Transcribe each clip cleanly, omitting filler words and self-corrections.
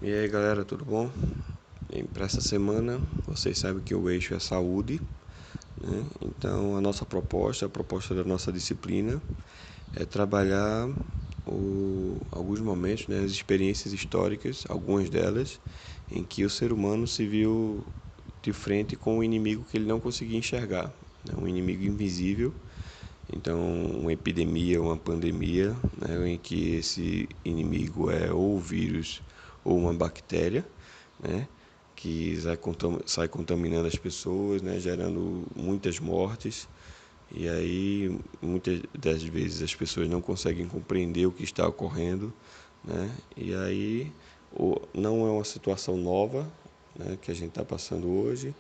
E aí galera, tudo bom? Para essa semana, vocês sabem que o eixo é saúde, né? Então a proposta da nossa disciplina é trabalhar alguns momentos, né, as experiências históricas, algumas delas, em que o ser humano se viu de frente com um inimigo que ele não conseguia enxergar, né? Um inimigo invisível. Então, uma epidemia, uma pandemia, né, em que esse inimigo é ou o vírus ou uma bactéria, né, que sai contaminando as pessoas, né, gerando muitas mortes. E aí, muitas das vezes, as pessoas não conseguem compreender o que está ocorrendo, né, e aí não é uma situação nova, né, que a gente está passando hoje.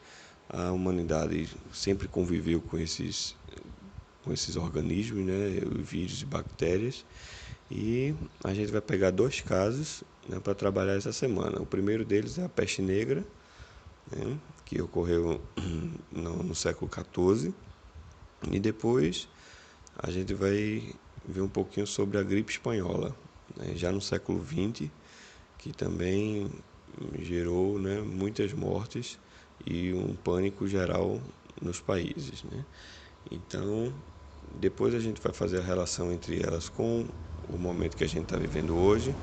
A humanidade sempre conviveu com esses organismos, né, vírus e bactérias. E a gente vai pegar dois casos, né, para trabalhar essa semana. O primeiro deles é a peste negra, né, que ocorreu no século XIV. E depois a gente vai ver um pouquinho sobre a gripe espanhola, né, já no século XX, que também gerou, né, muitas mortes e um pânico geral nos países, né? Então, depois a gente vai fazer a relação entre elas com o momento que a gente está vivendo hoje,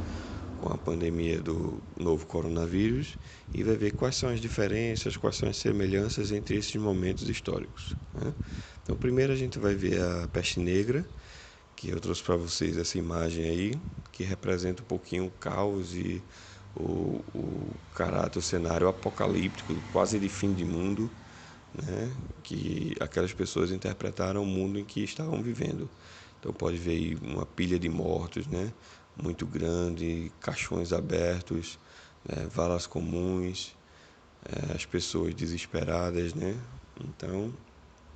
com a pandemia do novo coronavírus, e vai ver quais são as diferenças, quais são as semelhanças entre esses momentos históricos, né? Então, primeiro a gente vai ver a peste negra, que eu trouxe para vocês essa imagem aí, que representa um pouquinho o caos e o caráter, o cenário apocalíptico, quase de fim de mundo, né, que aquelas pessoas interpretaram o mundo em que estavam vivendo. Então pode ver aí uma pilha de mortos, né, muito grande, caixões abertos, né, valas comuns, as pessoas desesperadas, né. Então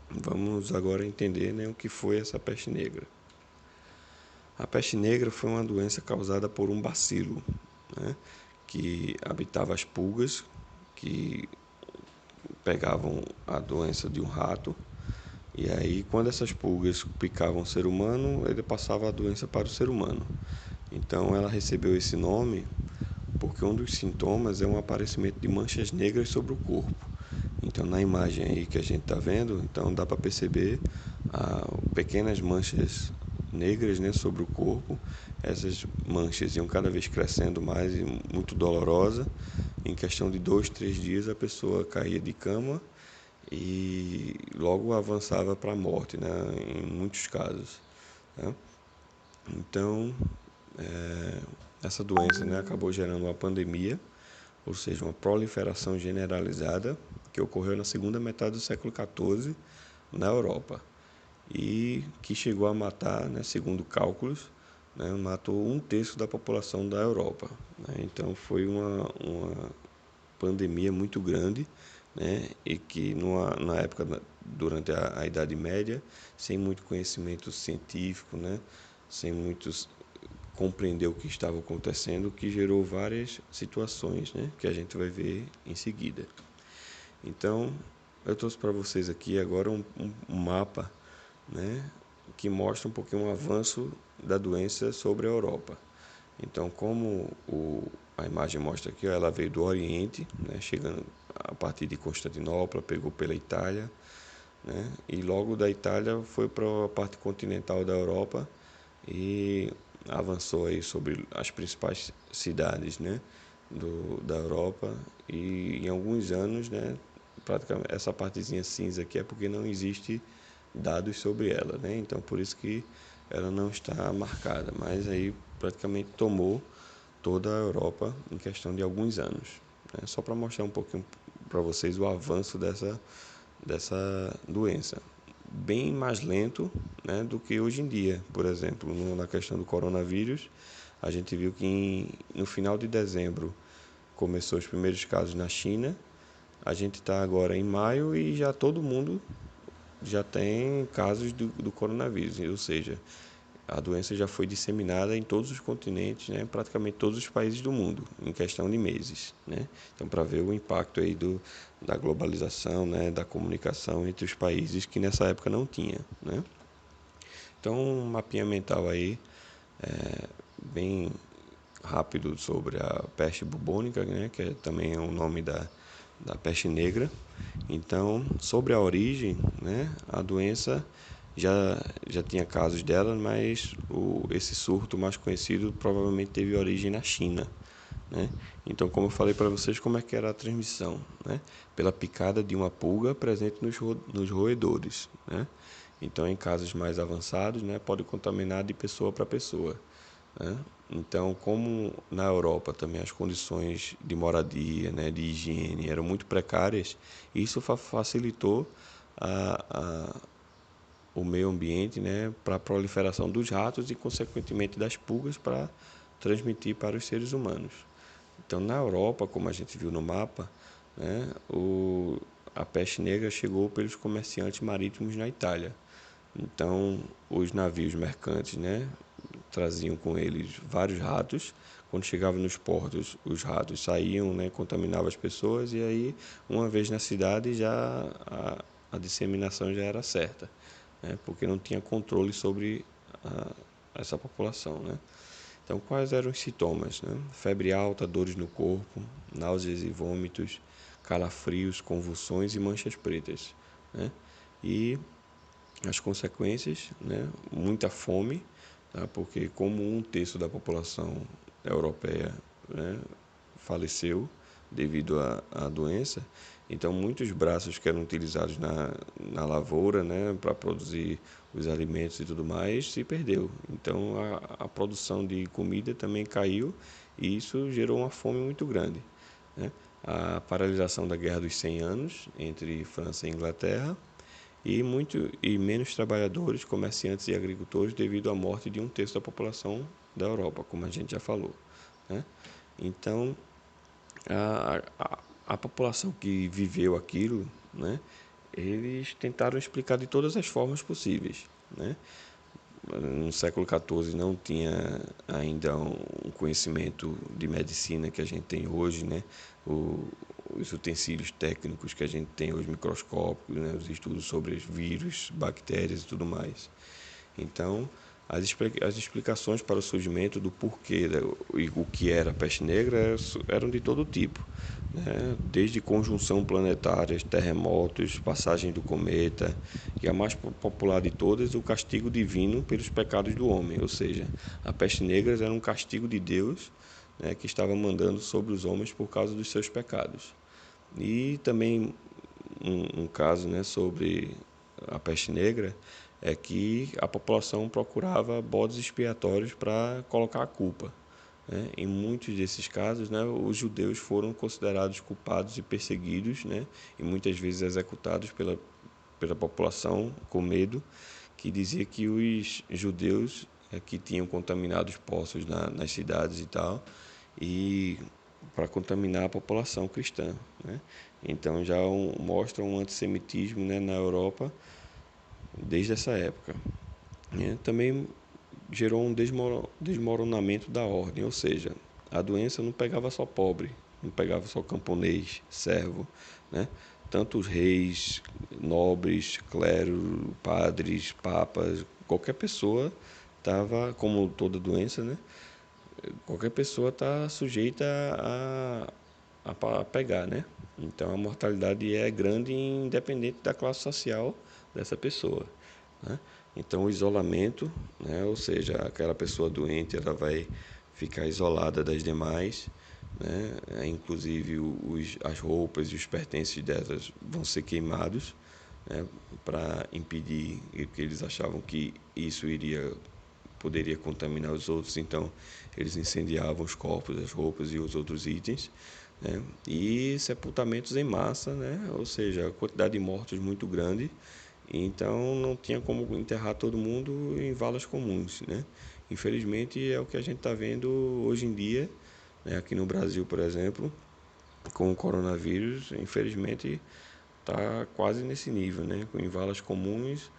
vamos agora entender, né, o que foi essa peste negra. A peste negra foi uma doença causada por um bacilo, né, que habitava as pulgas, que pegavam a doença de um rato, e aí quando essas pulgas picavam o ser humano, ele passava a doença para o ser humano. Então ela recebeu esse nome porque um dos sintomas é um aparecimento de manchas negras sobre o corpo. Então na imagem aí que a gente está vendo, então dá para perceber pequenas manchas negras, né, sobre o corpo. Essas manchas iam cada vez crescendo mais e muito dolorosa. Em questão de 2, 3 dias a pessoa caía de cama e logo avançava para a morte, né, em muitos casos, né? Então, é, essa doença, né, acabou gerando uma pandemia, ou seja, uma proliferação generalizada que ocorreu na segunda metade do século XIV na Europa e que chegou a matar, né, segundo cálculos, né, matou 1/3 da população da Europa, né? Então foi uma pandemia muito grande, né, e que na época, durante a Idade Média, sem muito conhecimento científico, né, sem muitos compreender o que estava acontecendo, que gerou várias situações, né, que a gente vai ver em seguida. Então, eu trouxe para vocês aqui agora um mapa, né, que mostra um pouquinho o avanço da doença sobre a Europa. Então, como a imagem mostra aqui, ela veio do Oriente, né, chegando a partir de Constantinopla, pegou pela Itália, né, e logo da Itália foi para a parte continental da Europa e avançou aí sobre as principais cidades, né, da Europa, e em alguns anos, né, praticamente essa partezinha cinza aqui é porque não existe dados sobre ela, né? Então por isso que ela não está marcada, mas aí praticamente tomou toda a Europa em questão de alguns anos, né? Só para mostrar um pouquinho para vocês o avanço dessa doença. Bem mais lento, né, do que hoje em dia. Por exemplo, na questão do coronavírus, a gente viu que no final de dezembro começou os primeiros casos na China. A gente está agora em maio e já todo mundo já tem casos do coronavírus, ou seja, a doença já foi disseminada em todos os continentes, né, praticamente todos os países do mundo, em questão de meses, né? Então, para ver o impacto aí da globalização, né, da comunicação entre os países que nessa época não tinha, né? Então, um mapinha mental aí, bem rápido sobre a peste bubônica, né, que também é o nome da peste negra. Então, sobre a origem, né, a doença já tinha casos dela, mas esse surto mais conhecido provavelmente teve origem na China, né? Então, como eu falei para vocês, como é que era a transmissão, né? Pela picada de uma pulga presente nos roedores, né? Então, em casos mais avançados, né, pode contaminar de pessoa para pessoa, né? Então, como na Europa também as condições de moradia, né, de higiene eram muito precárias, isso facilitou a, o meio ambiente, né, para a proliferação dos ratos e, consequentemente, das pulgas para transmitir para os seres humanos. Então, na Europa, como a gente viu no mapa, né, a peste negra chegou pelos comerciantes marítimos na Itália. Então, os navios mercantes, né, traziam com eles vários ratos. Quando chegavam nos portos, os ratos saíam, né, contaminavam as pessoas, e aí, uma vez na cidade, já a disseminação já era certa, né, porque não tinha controle sobre essa população, né. Então, quais eram os sintomas, né? Febre alta, dores no corpo, náuseas e vômitos, calafrios, convulsões e manchas pretas, né? E as consequências, né? Muita fome, tá? Porque como um terço da população europeia, né, faleceu devido à doença, então muitos braços que eram utilizados na lavoura, né, para produzir os alimentos e tudo mais, se perdeu. Então a produção de comida também caiu e isso gerou uma fome muito grande, né? A paralisação da Guerra dos 100 Anos entre França e Inglaterra e menos trabalhadores, comerciantes e agricultores devido à morte de um terço da população da Europa, como a gente já falou, né? Então, a população que viveu aquilo, né, eles tentaram explicar de todas as formas possíveis, né? No século XIV não tinha ainda um conhecimento de medicina que a gente tem hoje, né? Os utensílios técnicos que a gente tem hoje, microscópicos, né? Os estudos sobre vírus, bactérias e tudo mais. Então, as explicações para o surgimento do porquê e o que era a peste negra eram de todo tipo, né? Desde conjunção planetária, terremotos, passagem do cometa, e a mais popular de todas, o castigo divino pelos pecados do homem, ou seja, a peste negra era um castigo de Deus, né, que estava mandando sobre os homens por causa dos seus pecados. E também um caso, né, sobre a peste negra é que a população procurava bodes expiatórios para colocar a culpa, né? Em muitos desses casos, né, os judeus foram considerados culpados e perseguidos, né, e muitas vezes executados pela população com medo, que dizia que os judeus que tinham contaminado os poços nas cidades e tal, e para contaminar a população cristã, né? Então já mostra um antissemitismo, né, na Europa desde essa época, né? Também gerou um desmoronamento da ordem, ou seja, a doença não pegava só pobre, não pegava só camponês, servo, né? Tanto os reis, nobres, clero, padres, papas, qualquer pessoa estava, como toda doença, né? Qualquer pessoa está sujeita a pegar, né? Então a mortalidade é grande independente da classe social dessa pessoa, né? Então o isolamento, né? Ou seja, aquela pessoa doente ela vai ficar isolada das demais, né? Inclusive as roupas e os pertences delas vão ser queimados, né? Para impedir, que eles achavam que isso poderia contaminar os outros, então eles incendiavam os corpos, as roupas e os outros itens, né? E sepultamentos em massa, né? Ou seja, a quantidade de mortos muito grande, então não tinha como enterrar todo mundo em valas comuns, né? Infelizmente é o que a gente está vendo hoje em dia, né? Aqui no Brasil, por exemplo, com o coronavírus, infelizmente está quase nesse nível, né? Em valas comuns,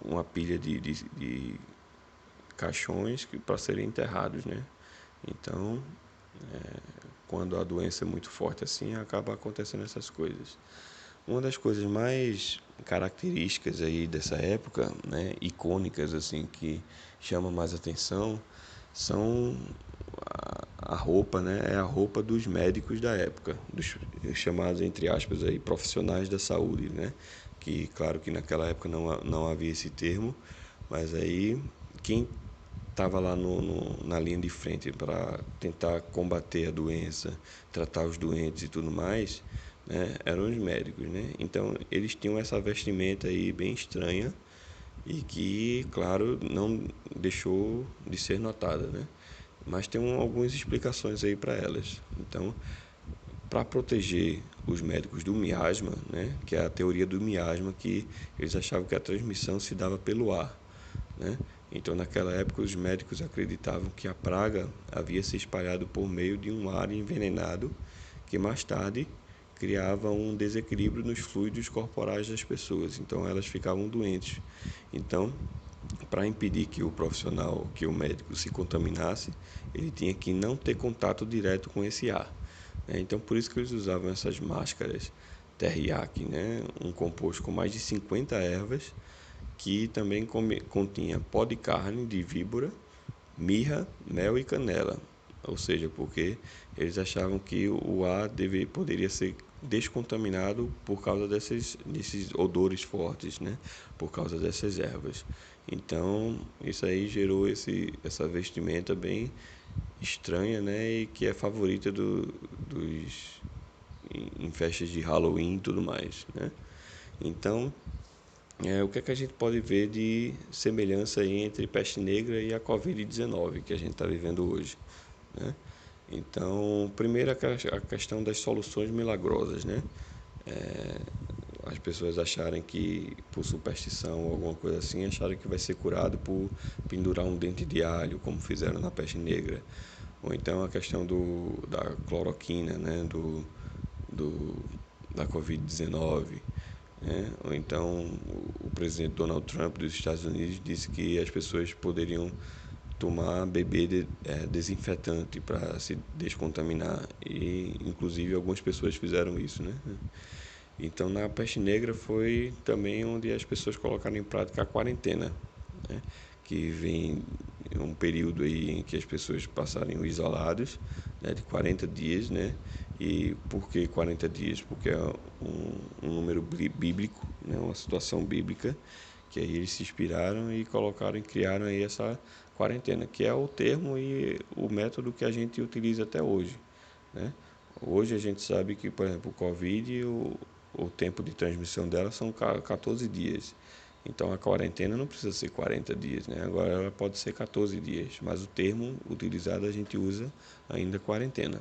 uma pilha de caixões para serem enterrados, né? Então, quando a doença é muito forte assim, acaba acontecendo essas coisas. Uma das coisas mais características aí dessa época, né, icônicas assim, que chama mais atenção, são a roupa, né, é a roupa dos médicos da época, dos chamados, entre aspas, aí, profissionais da saúde, né? Que, claro que naquela época não havia esse termo, mas aí quem estava lá na linha de frente para tentar combater a doença, tratar os doentes e tudo mais, né, eram os médicos, né? Então eles tinham essa vestimenta aí bem estranha e que, claro, não deixou de ser notada, né? Mas tem algumas explicações aí para elas. Então, para proteger os médicos do miasma, né, que é a teoria do miasma, que eles achavam que a transmissão se dava pelo ar, né? Então, naquela época, os médicos acreditavam que a praga havia se espalhado por meio de um ar envenenado, que mais tarde criava um desequilíbrio nos fluidos corporais das pessoas. Então, elas ficavam doentes. Então, para impedir que o profissional, que o médico se contaminasse, ele tinha que não ter contato direto com esse ar. Então, por isso que eles usavam essas máscaras teriyaki, né? Um composto com mais de 50 ervas, que também continha pó de carne de víbora, mirra, mel e canela. Ou seja, porque eles achavam que o ar poderia ser descontaminado por causa desses odores fortes, né? Por causa dessas ervas. Então, isso aí gerou essa vestimenta bem estranha, né? E que é favorita em festas de Halloween e tudo mais, né? Então, o que é que a gente pode ver de semelhança aí entre peste negra e a Covid-19 que a gente está vivendo hoje, né? Então, primeiro a questão das soluções milagrosas, né? As pessoas acharem que por superstição ou alguma coisa assim, acharem que vai ser curado por pendurar um dente de alho, como fizeram na peste negra. Ou então a questão da cloroquina, né? Do, da Covid-19. Né? Ou então o presidente Donald Trump dos Estados Unidos disse que as pessoas poderiam beber desinfetante para se descontaminar, e inclusive algumas pessoas fizeram isso, né? Então na peste negra foi também onde as pessoas colocaram em prática a quarentena, né? Que vem um período aí em que as pessoas passarem isoladas, né, de 40 dias, né? E por que 40 dias? Porque é um número bíblico, né, uma situação bíblica, que aí eles se inspiraram e colocaram e criaram aí essa quarentena, que é o termo e o método que a gente utiliza até hoje, né? Hoje a gente sabe que, por exemplo, o Covid, o tempo de transmissão dela são 14 dias. Então a quarentena não precisa ser 40 dias, né? Agora ela pode ser 14 dias, mas o termo utilizado a gente usa ainda quarentena.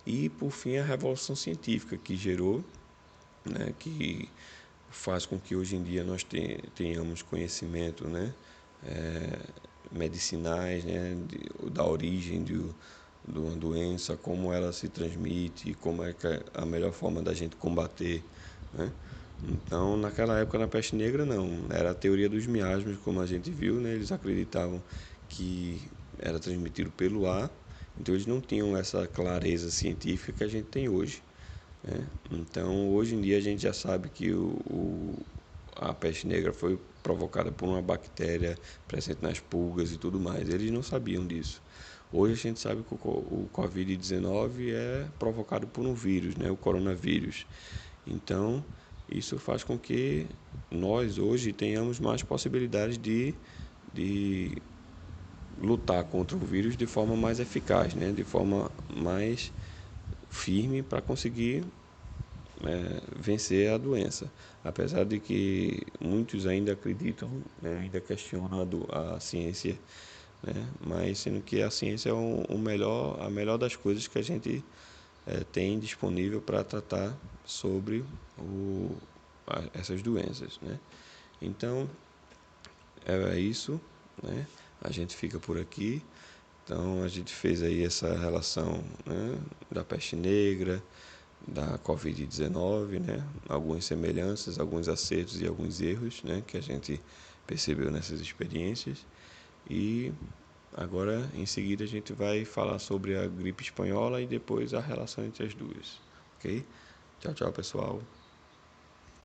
E por fim a revolução científica que gerou, né, que faz com que hoje em dia nós tenhamos conhecimento, né, medicinais, né, da origem de uma doença, como ela se transmite, como é que é a melhor forma da gente combater, né? Então, naquela época, na peste negra, não. Era a teoria dos miasmas, como a gente viu, né? Eles acreditavam que era transmitido pelo ar, então eles não tinham essa clareza científica que a gente tem hoje, né? Então, hoje em dia, a gente já sabe que a peste negra foi provocada por uma bactéria presente nas pulgas e tudo mais. Eles não sabiam disso. Hoje a gente sabe que o Covid-19 é provocado por um vírus, né? O coronavírus. Então, isso faz com que nós hoje tenhamos mais possibilidades de lutar contra o vírus de forma mais eficaz, né? De forma mais firme para conseguir vencer a doença. Apesar de que muitos ainda acreditam, né, ainda questionam a ciência, né, mas sendo que a ciência é a melhor das coisas que a gente tem disponível para tratar sobre essas doenças, né? Então, é isso, né? A gente fica por aqui. Então, a gente fez aí essa relação, né, da peste negra, da Covid-19, né? Algumas semelhanças, alguns acertos e alguns erros, né, que a gente percebeu nessas experiências. E agora, em seguida, a gente vai falar sobre a gripe espanhola e depois a relação entre as duas, ok? Tchau, tchau, pessoal.